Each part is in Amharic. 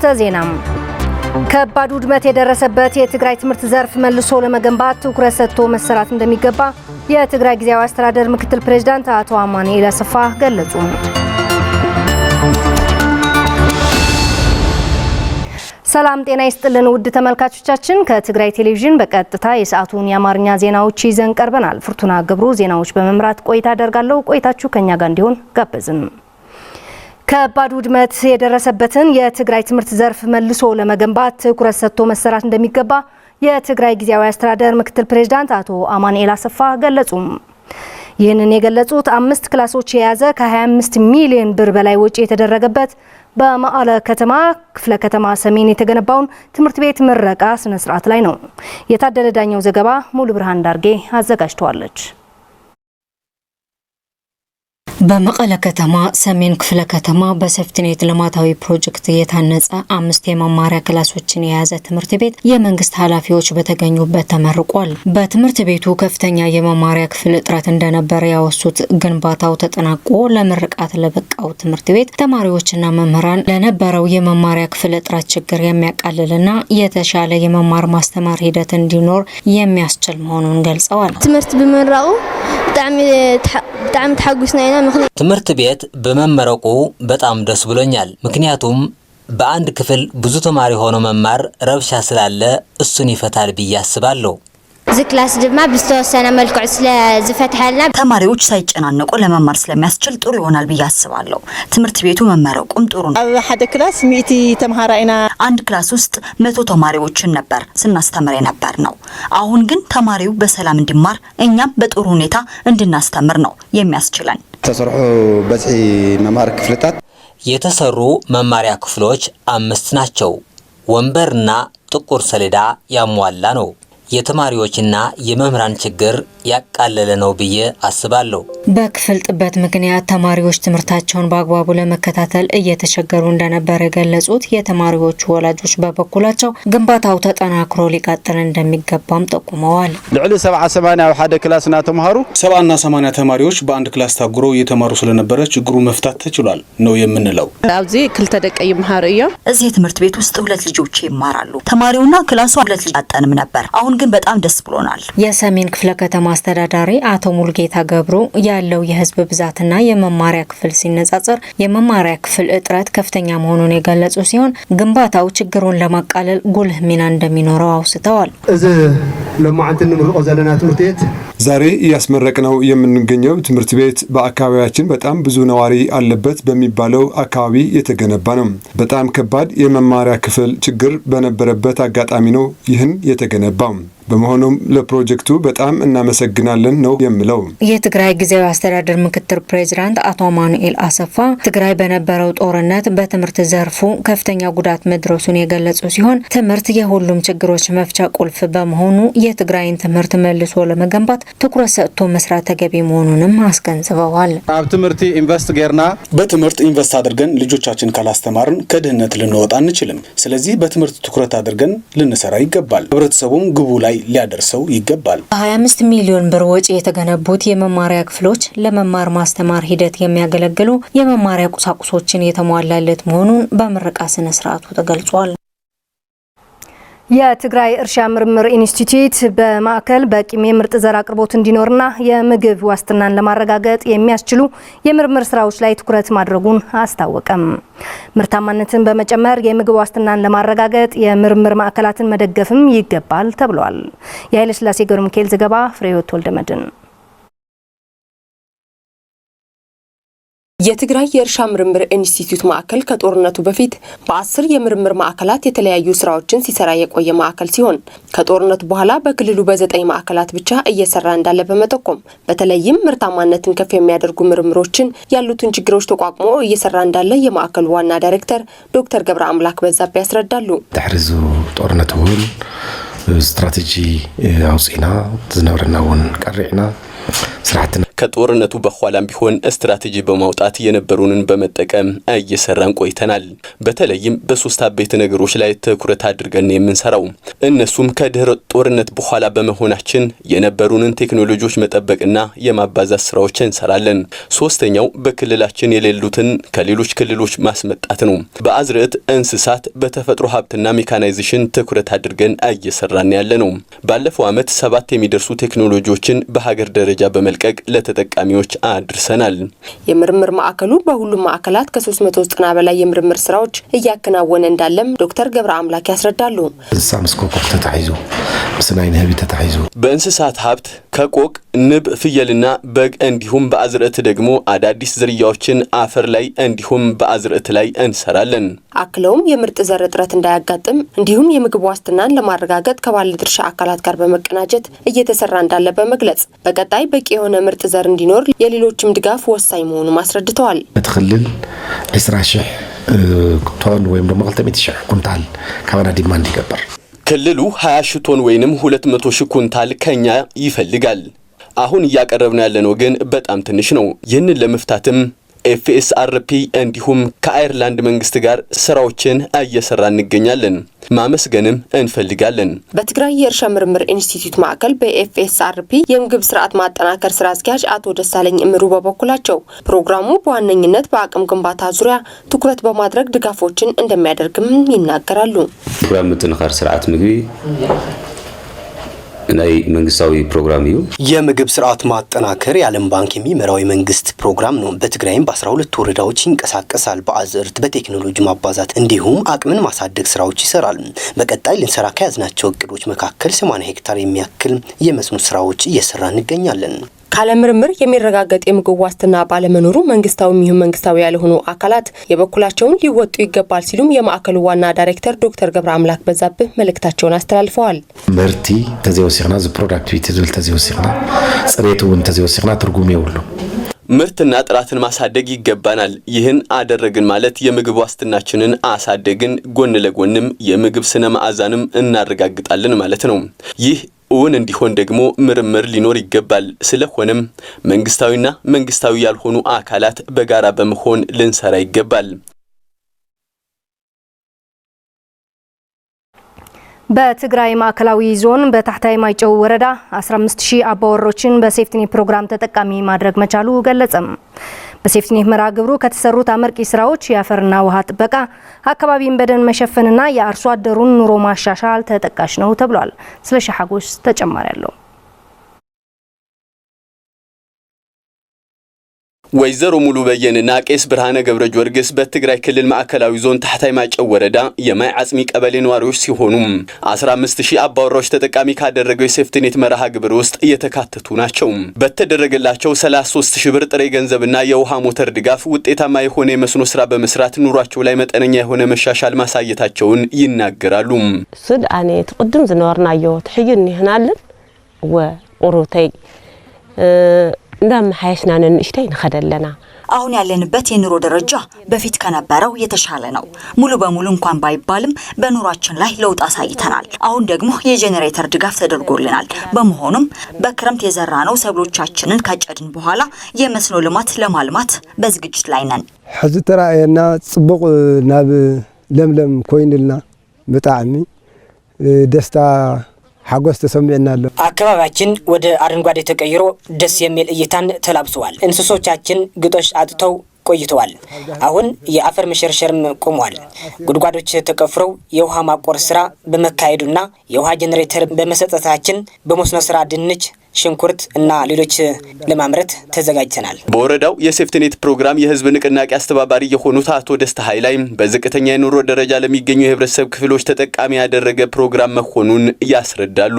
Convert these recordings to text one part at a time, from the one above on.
አርስተ ዜና ከባድ ውድመት የደረሰበት የትግራይ ትምህርት ዘርፍ መልሶ ለመገንባት ትኩረት ሰጥቶ መሰራት እንደሚገባ የትግራይ ጊዜያዊ አስተዳደር ምክትል ፕሬዝዳንት አቶ አማኑኤል አሰፋ ገለጹ። ሰላም ጤና ይስጥልን ውድ ተመልካቾቻችን፣ ከትግራይ ቴሌቪዥን በቀጥታ የሰዓቱን የአማርኛ ዜናዎች ይዘን ቀርበናል። ፍርቱና ገብሩ ዜናዎች በመምራት ቆይታ አደርጋለሁ። ቆይታችሁ ከኛ ጋር እንዲሆን ጋበዝን። ከባድ ውድመት የደረሰበትን የትግራይ ትምህርት ዘርፍ መልሶ ለመገንባት ትኩረት ሰጥቶ መሰራት እንደሚገባ የትግራይ ጊዜያዊ አስተዳደር ምክትል ፕሬዝዳንት አቶ አማኑኤል አሰፋ ገለጹ። ይህንን የገለጹት 5 ክላሶች የያዘ ከ25 ሚሊዮን ብር በላይ ወጪ የተደረገበት በመቀለ ከተማ ክፍለ ከተማ ሰሜን የተገነባውን ትምህርት ቤት ምረቃ ስነ ስርዓት ላይ ነው። የታደለ ዳኘው ዘገባ ሙሉ ብርሃን ዳርጌ አዘጋጅቷለች። በመቀለ ከተማ ሰሜን ክፍለ ከተማ በሰፍትኔት ልማታዊ ፕሮጀክት የታነጸ 5 የመማሪያ ክላሶችን የያዘ ትምህርት ቤት የመንግስት ኃላፊዎች በተገኙበት ተመርቋል። በትምህርት ቤቱ ከፍተኛ የመማሪያ ክፍል እጥረት እንደነበረ ያወሱት ግንባታው ተጠናቆ ለምርቃት ለበቃው ትምህርት ቤት ተማሪዎችና መምህራን ለነበረው የመማሪያ ክፍል እጥረት ችግር የሚያቃልልና የተሻለ የመማር ማስተማር ሂደት እንዲኖር የሚያስችል መሆኑን ገልጸዋል። ትምህርት በመራቁ በጣም ተሐጉስናይና ትምህርት ቤት በመመረቁ በጣም ደስ ብሎኛል። ምክንያቱም በአንድ ክፍል ብዙ ተማሪ ሆኖ መማር ረብሻ ስላለ እሱን ይፈታል ብዬ አስባለሁ። ዝክላስ ድማ በስተወሰነ መልኩ ስለዝፈታልና ተማሪዎች ሳይጨናነቁ ለመማር ስለሚያስችል ጥሩ ይሆናል ብዬ አስባለሁ። ትምህርት ቤቱ መመረቁም ጥሩ ነው። ሓደ ክላስ 100 ተማሪና አንድ ክላስ ውስጥ 100 ተማሪዎችን ነበር ስናስተምር የነበር ነው። አሁን ግን ተማሪው በሰላም እንዲማር እኛም በጥሩ ሁኔታ እንድናስተምር ነው የሚያስችለን። ተሰርሑ በጽሒ መማር ክፍልታት የተሰሩ መማሪያ ክፍሎች 5 ናቸው። ወንበርና ጥቁር ሰሌዳ ያሟላ ነው። የተማሪዎችና የመምህራን ችግር ያቃለለ ነው ብዬ አስባለሁ። በክፍል ጥበት ምክንያት ተማሪዎች ትምህርታቸውን በአግባቡ ለመከታተል እየተቸገሩ እንደነበር የገለጹት የተማሪዎቹ ወላጆች በበኩላቸው ግንባታው ተጠናክሮ ሊቀጥል እንደሚገባም ጠቁመዋል። ልዕሊ 70-80 ኣብ ሓደ ክላስና ተማሃሩ 70 እና 80 ተማሪዎች በአንድ ክላስ ታጉረው እየተማሩ ስለነበረ ችግሩ መፍታት ተችሏል ነው የምንለው። ኣብዚ ክልተ ደቀ ይማሩ እዮም። እዚህ ትምህርት ቤት ውስጥ 2 ልጆች ይማራሉ። ተማሪውና ክላሱ 2 ልጅ አጣንም ነበር። አሁን ግን በጣም ደስ ብሎናል። የሰሜን ክፍለ ከተማ አስተዳዳሪ አቶ ሙልጌታ ገብሩ ያለው የህዝብ ብዛትና የመማሪያ ክፍል ሲነጻጸር የመማሪያ ክፍል እጥረት ከፍተኛ መሆኑን የገለጹ ሲሆን ግንባታው ችግሩን ለማቃለል ጉልህ ሚና እንደሚኖረው አውስተዋል። እዚ ለማዓንት ንምርቆ ዘለና ትምህርት ቤት ዛሬ ያስመረቅነው የምንገኘው ትምህርት ቤት በአካባቢያችን በጣም ብዙ ነዋሪ አለበት በሚባለው አካባቢ የተገነባ ነው። በጣም ከባድ የመማሪያ ክፍል ችግር በነበረበት አጋጣሚ ነው ይህን የተገነባው። በመሆኑም ለፕሮጀክቱ በጣም እናመሰግናለን ነው የምለው። የትግራይ ጊዜያዊ አስተዳደር ምክትል ፕሬዝዳንት አቶ አማኑኤል አሰፋ ትግራይ በነበረው ጦርነት በትምህርት ዘርፉ ከፍተኛ ጉዳት መድረሱን የገለጹ ሲሆን ትምህርት የሁሉም ችግሮች መፍቻ ቁልፍ በመሆኑ የትግራይን ትምህርት መልሶ ለመገንባት ትኩረት ሰጥቶ መስራት ተገቢ መሆኑንም አስገንዝበዋል። ኣብ ትምህርቲ ኢንቨስት ገርና በትምህርት ኢንቨስት አድርገን ልጆቻችን ካላስተማርን ከድህነት ልንወጣ አንችልም። ስለዚህ በትምህርት ትኩረት አድርገን ልንሰራ ይገባል። ህብረተሰቡም ግቡ ላይ ሊያደርሰው ይገባል። 25 ሚሊዮን ብር ወጪ የተገነቡት የመማሪያ ክፍሎች ለመማር ማስተማር ሂደት የሚያገለግሉ የመማሪያ ቁሳቁሶችን የተሟላለት መሆኑን በምረቃ ስነ ስርዓቱ ተገልጿል። የትግራይ እርሻ ምርምር ኢንስቲትዩት በማዕከል በቂ የምርጥ ዘር አቅርቦት እንዲኖርና የምግብ ዋስትናን ለማረጋገጥ የሚያስችሉ የምርምር ስራዎች ላይ ትኩረት ማድረጉን አስታወቀም። ምርታማነትን በመጨመር የምግብ ዋስትናን ለማረጋገጥ የምርምር ማዕከላትን መደገፍም ይገባል ተብሏል። የኃይለ ሥላሴ ገብረ ሚካኤል ዘገባ ፍሬህይወት ወልደመድን። የትግራይ የእርሻ ምርምር ኢንስቲትዩት ማዕከል ከጦርነቱ በፊት በ10 የምርምር ማዕከላት የተለያዩ ስራዎችን ሲሰራ የቆየ ማዕከል ሲሆን ከጦርነቱ በኋላ በክልሉ በ9 ማዕከላት ብቻ እየሰራ እንዳለ በመጠቆም በተለይም ምርታማነትን ከፍ የሚያደርጉ ምርምሮችን ያሉትን ችግሮች ተቋቁሞ እየሰራ እንዳለ የማዕከሉ ዋና ዳይሬክተር ዶክተር ገብረ አምላክ በዛብህ ያስረዳሉ። ተሕርዙ ጦርነቱ ስትራቴጂ አውጽና ዝነበረና ወን ቀሪዕና ስርዓትና ከጦርነቱ በኋላም ቢሆን ስትራቴጂ በማውጣት የነበሩንን በመጠቀም እየሰራን ቆይተናል። በተለይም በሶስት አበይት ነገሮች ላይ ትኩረት አድርገን የምንሰራው እነሱም ከድህረ ጦርነት በኋላ በመሆናችን የነበሩንን ቴክኖሎጂዎች መጠበቅና የማባዛት ስራዎችን እንሰራለን። ሶስተኛው በክልላችን የሌሉትን ከሌሎች ክልሎች ማስመጣት ነው። በአዝርዕት እንስሳት፣ በተፈጥሮ ሀብትና ሜካናይዜሽን ትኩረት አድርገን እየሰራን ያለ ነው። ባለፈው ዓመት 7 የሚደርሱ ቴክኖሎጂዎችን በሀገር ደረጃ በመልቀቅ ለተጠቃሚዎች አድርሰናል። የምርምር ማዕከሉ በሁሉም ማዕከላት ከ390 በላይ የምርምር ስራዎች እያከናወነ እንዳለም ዶክተር ገብረ አምላክ ያስረዳሉ። እንስሳ መስኮኮክ ተታይዞ ምስናይ ነህቢ ተታይዞ በእንስሳት ሀብት ከቆቅ፣ ንብ፣ ፍየልና በግ እንዲሁም በአዝርዕት ደግሞ አዳዲስ ዝርያዎችን አፈር ላይ እንዲሁም በአዝርዕት ላይ እንሰራለን። አክለውም የምርጥ ዘር እጥረት እንዳያጋጥም እንዲሁም የምግብ ዋስትናን ለማረጋገጥ ከባለድርሻ አካላት ጋር በመቀናጀት እየተሰራ እንዳለ በመግለጽ በቀጣይ በቂ የሆነ ምርጥ ዘር እንዲኖር የሌሎችም ድጋፍ ወሳኝ መሆኑን አስረድተዋል። በትክልል 20,000 ቶን ወይም ደግሞ 200,000 ኩንታል ካባና ዲማንድ ይገበር። ክልሉ 20,000 ቶን ወይንም 200,000 ኩንታል ከኛ ይፈልጋል። አሁን እያቀረብን ያለነው ግን በጣም ትንሽ ነው። ይህንን ለመፍታትም ኤፍኤስአርፒ እንዲሁም ከአየርላንድ መንግስት ጋር ስራዎችን እየሰራ እንገኛለን። ማመስገንም እንፈልጋለን። በትግራይ የእርሻ ምርምር ኢንስቲትዩት ማዕከል በኤፍኤስአርፒ የምግብ ስርዓት ማጠናከር ስራ አስኪያጅ አቶ ደሳለኝ እምሩ በበኩላቸው ፕሮግራሙ በዋነኝነት በአቅም ግንባታ ዙሪያ ትኩረት በማድረግ ድጋፎችን እንደሚያደርግም ይናገራሉ። ፕሮግራም ማጠናከር ስርዓት ምግቢ ናይ መንግስታዊ ፕሮግራም እዩ። የምግብ ስርዓት ማጠናከር የዓለም ባንክ የሚመራው የመንግስት ፕሮግራም ነው። በትግራይም በ12 ወረዳዎች ይንቀሳቀሳል። በአዝርዕት በቴክኖሎጂ ማባዛት እንዲሁም አቅምን ማሳደግ ስራዎች ይሰራል። በቀጣይ ልንሰራ ከያዝናቸው እቅዶች መካከል 80 ሄክታር የሚያክል የመስኖ ስራዎች እየሰራ እንገኛለን። ካለ ምርምር የሚረጋገጥ የምግብ ዋስትና ባለመኖሩ መንግስታዊም ይሁን መንግስታዊ ያልሆኑ አካላት የበኩላቸውን ሊወጡ ይገባል ሲሉም የማዕከሉ ዋና ዳይሬክተር ዶክተር ገብረ አምላክ በዛብህ መልእክታቸውን አስተላልፈዋል። ምርቲ ተዘውሲግና ፕሮዳክቲቪቲ ዝብል ተዘውሲግና ጽሬቱን ተዘውሲግና ትርጉም ይውሉ ምርትና ጥራትን ማሳደግ ይገባናል። ይህን አደረግን ማለት የምግብ ዋስትናችንን አሳደግን፣ ጎን ለጎንም የምግብ ስነ መዓዛንም እናረጋግጣለን ማለት ነው። ይህ እውን እንዲሆን ደግሞ ምርምር ሊኖር ይገባል። ስለሆነም መንግስታዊና መንግስታዊ ያልሆኑ አካላት በጋራ በመሆን ልንሰራ ይገባል። በትግራይ ማዕከላዊ ዞን በታሕታይ ማይጨው ወረዳ 15000 አባወሮችን በሴፍቲኔት ፕሮግራም ተጠቃሚ ማድረግ መቻሉ ገለጸም። በሴፍቲኔት መርሃ ግብሩ ከተሰሩት አመርቂ ስራዎች የአፈርና ውሃ ጥበቃ፣ አካባቢን በደን መሸፈንና የአርሶ አደሩን ኑሮ ማሻሻል ተጠቃሽ ነው ተብሏል። ስለሺ ሐጎስ ተጨማሪ ያለው ወይዘሮ ሙሉ በየንና ቄስ ብርሃነ ገብረ ጊዮርጊስ በትግራይ ክልል ማዕከላዊ ዞን ታሕታይ ማይጨው ወረዳ የማይ ዓጽሚ ቀበሌ ነዋሪዎች ሲሆኑ 15000 አባወራዎች ተጠቃሚ ካደረገው የሴፍቲኔት መርሃ ግብር ውስጥ እየተካተቱ ናቸው። በተደረገላቸው 33000 ብር ጥሬ ገንዘብና የውሃ ሞተር ድጋፍ ውጤታማ የሆነ የመስኖ ስራ በመስራት ኑሯቸው ላይ መጠነኛ የሆነ መሻሻል ማሳየታቸውን ይናገራሉ። ስድ አኔ ተቀድም ዝነበርናዮ ትሕዩን ይህናልን ወቁሩተይ እንደም ሐይስናን እሽታይ ነኸደለና አሁን ያለንበት የኑሮ ደረጃ በፊት ከነበረው የተሻለ ነው። ሙሉ በሙሉ እንኳን ባይባልም በኑሯችን ላይ ለውጥ አሳይተናል። አሁን ደግሞ የጄኔሬተር ድጋፍ ተደርጎልናል። በመሆኑም በክረምት የዘራነው ሰብሎቻችንን ካጨድን በኋላ የመስኖ ልማት ለማልማት በዝግጅት ላይ ነን። ሕዚ ተራእየና ጽቡቅ ናብ ለምለም ኮይንልና በጣዕሚ ደስታ ሐጎስ ተሰምዕናለሁ። አካባቢያችን ወደ አረንጓዴ ተቀይሮ ደስ የሚል እይታን ተላብሰዋል። እንስሶቻችን ግጦሽ አጥተው ቆይተዋል። አሁን የአፈር መሸርሸርም ቆሟል። ጉድጓዶች ተቆፍረው የውሃ ማቆር ስራ በመካሄዱና የውሃ ጄኔሬተር በመሰጠታችን በመስኖ ስራ ድንች፣ ሽንኩርት እና ሌሎች ለማምረት ተዘጋጅተናል። በወረዳው የሴፍቲኔት ፕሮግራም የህዝብ ንቅናቄ አስተባባሪ የሆኑት አቶ ደስታ ኃይላይ በዝቅተኛ የኑሮ ደረጃ ለሚገኙ የህብረተሰብ ክፍሎች ተጠቃሚ ያደረገ ፕሮግራም መሆኑን ያስረዳሉ።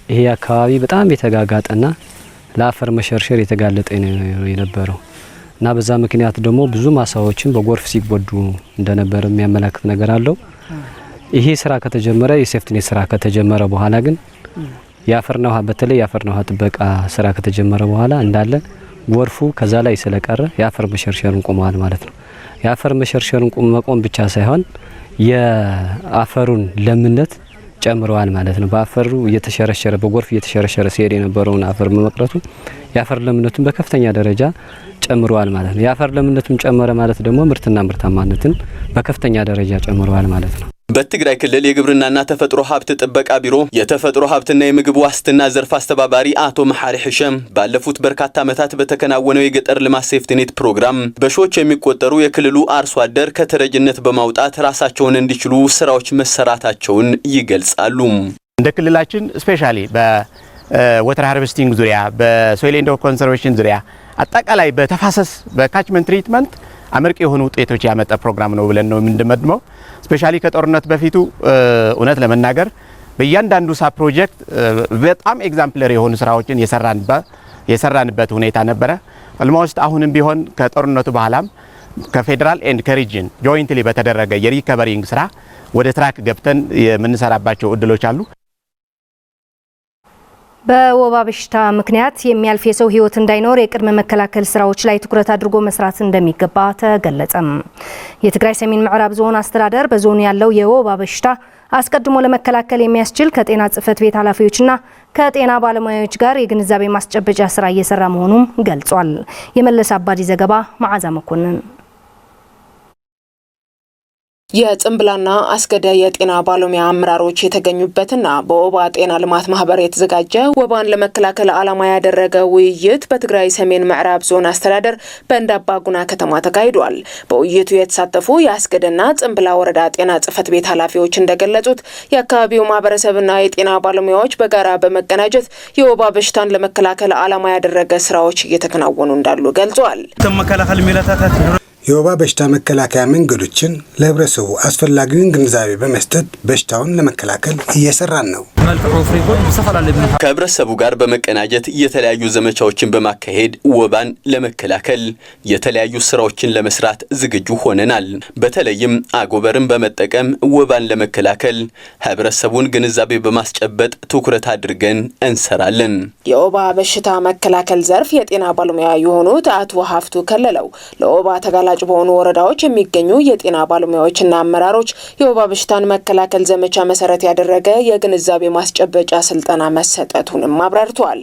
ይሄ አካባቢ በጣም የተጋጋጠና ለአፈር መሸርሸር የተጋለጠ ነው የነበረው እና በዛ ምክንያት ደግሞ ብዙ ማሳዎችን በጎርፍ ሲጎዱ እንደነበር የሚያመላክት ነገር አለው። ይሄ ስራ ከተጀመረ የሴፍቲኔት ስራ ከተጀመረ በኋላ ግን የአፈርና ውሃ በተለይ የአፈርና ውሃ ጥበቃ ስራ ከተጀመረ በኋላ እንዳለ ጎርፉ ከዛ ላይ ስለቀረ የአፈር መሸርሸርን ቆመዋል ማለት ነው። የአፈር መሸርሸርን መቆም ብቻ ሳይሆን የአፈሩን ለምነት ጨምረዋል ማለት ነው። በአፈሩ እየተሸረሸረ በጎርፍ እየተሸረሸረ ሲሄድ የነበረውን አፈር በመቅረቱ የአፈር ለምነቱን በከፍተኛ ደረጃ ጨምረዋል ማለት ነው። የአፈር ለምነቱን ጨመረ ማለት ደግሞ ምርትና ምርታማነትን በከፍተኛ ደረጃ ጨምረዋል ማለት ነው። በትግራይ ክልል የግብርናና ተፈጥሮ ሀብት ጥበቃ ቢሮ የተፈጥሮ ሀብትና የምግብ ዋስትና ዘርፍ አስተባባሪ አቶ መሐሪ ህሸም ባለፉት በርካታ ዓመታት በተከናወነው የገጠር ልማት ሴፍቲኔት ፕሮግራም በሺዎች የሚቆጠሩ የክልሉ አርሶ አደር ከተረጅነት በማውጣት ራሳቸውን እንዲችሉ ስራዎች መሰራታቸውን ይገልጻሉ። እንደ ክልላችን ስፔሻሊ በወተር ሃርቨስቲንግ ዙሪያ በሶይል ኤንድ ኮንሰርቬሽን ዙሪያ አጠቃላይ በተፋሰስ በካችመንት ትሪትመንት አመርቂ የሆኑ ውጤቶች ያመጣ ፕሮግራም ነው ብለን ነው የምንደመድመው። ስፔሻሊ ከጦርነት በፊቱ እውነት ለመናገር በእያንዳንዱ ሳብ ፕሮጀክት በጣም ኤግዛምፕለሪ የሆኑ ስራዎችን የሰራንበት ሁኔታ ነበረ። ኦልሞስት አሁንም ቢሆን ከጦርነቱ በኋላም ከፌደራል ኤንድ ከሪጅን ጆይንትሊ በተደረገ የሪከቨሪንግ ስራ ወደ ትራክ ገብተን የምንሰራባቸው እድሎች አሉ። በወባ በሽታ ምክንያት የሚያልፍ የሰው ህይወት እንዳይኖር የቅድመ መከላከል ስራዎች ላይ ትኩረት አድርጎ መስራት እንደሚገባ ተገለጸም። የትግራይ ሰሜን ምዕራብ ዞን አስተዳደር በዞኑ ያለው የወባ በሽታ አስቀድሞ ለመከላከል የሚያስችል ከጤና ጽሕፈት ቤት ኃላፊዎችና ከጤና ባለሙያዎች ጋር የግንዛቤ ማስጨበጫ ስራ እየሰራ መሆኑን ገልጿል። የመለስ አባዲ ዘገባ መዓዛ መኮንን። የጽምብላና አስገደ የጤና ባለሙያ አመራሮች የተገኙበትና በወባ ጤና ልማት ማህበር የተዘጋጀ ወባን ለመከላከል ዓላማ ያደረገ ውይይት በትግራይ ሰሜን ምዕራብ ዞን አስተዳደር በእንዳባጉና ከተማ ተካሂዷል። በውይይቱ የተሳተፉ የአስገደና ጽምብላ ወረዳ ጤና ጽሕፈት ቤት ኃላፊዎች እንደገለጹት የአካባቢው ማህበረሰብና የጤና ባለሙያዎች በጋራ በመቀናጀት የወባ በሽታን ለመከላከል ዓላማ ያደረገ ስራዎች እየተከናወኑ እንዳሉ ገልጸዋል። የወባ በሽታ መከላከያ መንገዶችን ለህብረተሰቡ አስፈላጊውን ግንዛቤ በመስጠት በሽታውን ለመከላከል እየሰራን ነው። ከህብረተሰቡ ጋር በመቀናጀት የተለያዩ ዘመቻዎችን በማካሄድ ወባን ለመከላከል የተለያዩ ስራዎችን ለመስራት ዝግጁ ሆነናል። በተለይም አጎበርን በመጠቀም ወባን ለመከላከል ህብረተሰቡን ግንዛቤ በማስጨበጥ ትኩረት አድርገን እንሰራለን። የወባ በሽታ መከላከል ዘርፍ የጤና ባለሙያ የሆኑት አቶ ሀፍቱ ከለለው ለወባ ተጋላጭ በሆኑ ወረዳዎች የሚገኙ የጤና ባለሙያዎችና አመራሮች የወባ በሽታን መከላከል ዘመቻ መሰረት ያደረገ የግንዛቤ ማስጨበጫ ስልጠና መሰጠቱንም አብራርተዋል።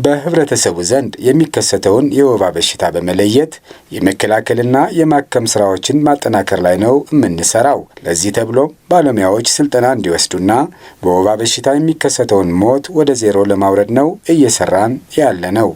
በህብረተሰቡ ዘንድ የሚከሰተውን የወባ በሽታ በመለየት የመከላከልና የማከም ስራዎችን ማጠናከር ላይ ነው የምንሰራው። ለዚህ ተብሎ ባለሙያዎች ስልጠና እንዲወስዱና በወባ በሽታ የሚከሰተውን ሞት ወደ ዜሮ ለማውረድ ነው እየሰራን ያለ ነው።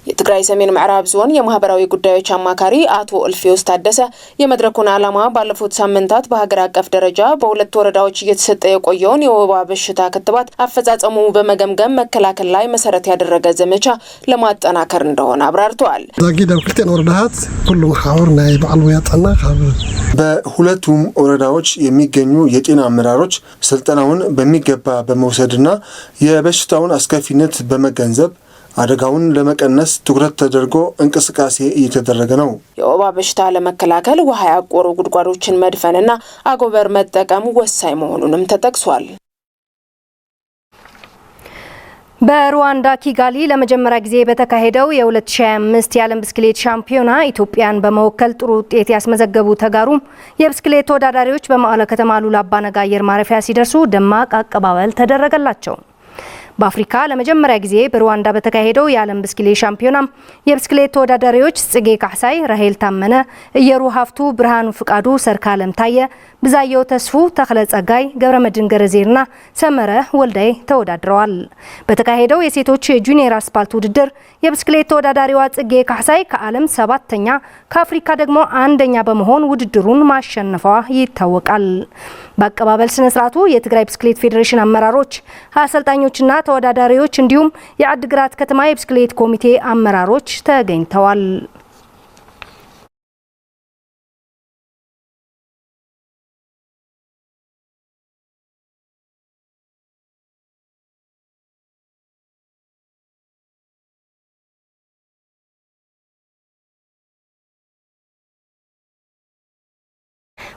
የትግራይ ሰሜን ምዕራብ ዞን የማህበራዊ ጉዳዮች አማካሪ አቶ እልፊዮስ ታደሰ የመድረኩን ዓላማ ባለፉት ሳምንታት በሀገር አቀፍ ደረጃ በሁለት ወረዳዎች እየተሰጠ የቆየውን የወባ በሽታ ክትባት አፈጻጸሙ በመገምገም መከላከል ላይ መሰረት ያደረገ ዘመቻ ለማጠናከር እንደሆነ አብራርተዋል። በሁለቱም ወረዳዎች የሚገኙ የጤና አመራሮች ስልጠናውን በሚገባ በመውሰድና የበሽታውን አስከፊነት በመገንዘብ አደጋውን ለመቀነስ ትኩረት ተደርጎ እንቅስቃሴ እየተደረገ ነው። የወባ በሽታ ለመከላከል ውሃ ያቆሩ ጉድጓዶችን መድፈንና አጎበር መጠቀም ወሳኝ መሆኑንም ተጠቅሷል። በሩዋንዳ ኪጋሊ ለመጀመሪያ ጊዜ በተካሄደው የ2025 የዓለም ብስክሌት ሻምፒዮና ኢትዮጵያን በመወከል ጥሩ ውጤት ያስመዘገቡ ተጋሩም የብስክሌት ተወዳዳሪዎች በመቀለ ከተማ ሉላ አባነጋ አየር ማረፊያ ሲደርሱ ደማቅ አቀባበል ተደረገላቸው። በአፍሪካ ለመጀመሪያ ጊዜ በሩዋንዳ በተካሄደው የዓለም ብስክሌት ሻምፒዮናም የብስክሌት ተወዳዳሪዎች ጽጌ ካሕሳይ፣ ራሄል ታመነ፣ እየሩ ሀፍቱ፣ ብርሃኑ ፍቃዱ፣ ሰርካለም ታየ፣ ብዛየው ተስፉ፣ ተክለ ጸጋይ፣ ገብረመድን ገረዜርና ሰመረ ወልዳይ ተወዳድረዋል። በተካሄደው የሴቶች የጁኒየር አስፓልት ውድድር የብስክሌት ተወዳዳሪዋ ጽጌ ካሕሳይ ከዓለም 7ኛ ከአፍሪካ ደግሞ 1ኛ በመሆን ውድድሩን ማሸነፏ ይታወቃል። በአቀባበል ስነ ስርዓቱ የትግራይ ብስክሌት ፌዴሬሽን አመራሮች፣ አሰልጣኞችና ተወዳዳሪዎች እንዲሁም የአድግራት ከተማ የብስክሌት ኮሚቴ አመራሮች ተገኝተዋል።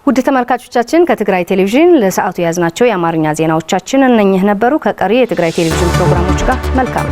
ውድ ተመልካቾቻችን ከትግራይ ቴሌቪዥን ለሰዓቱ ያዝናቸው የአማርኛ ዜናዎቻችን እነኚህ ነበሩ። ከቀሪ የትግራይ ቴሌቪዥን ፕሮግራሞች ጋር መልካም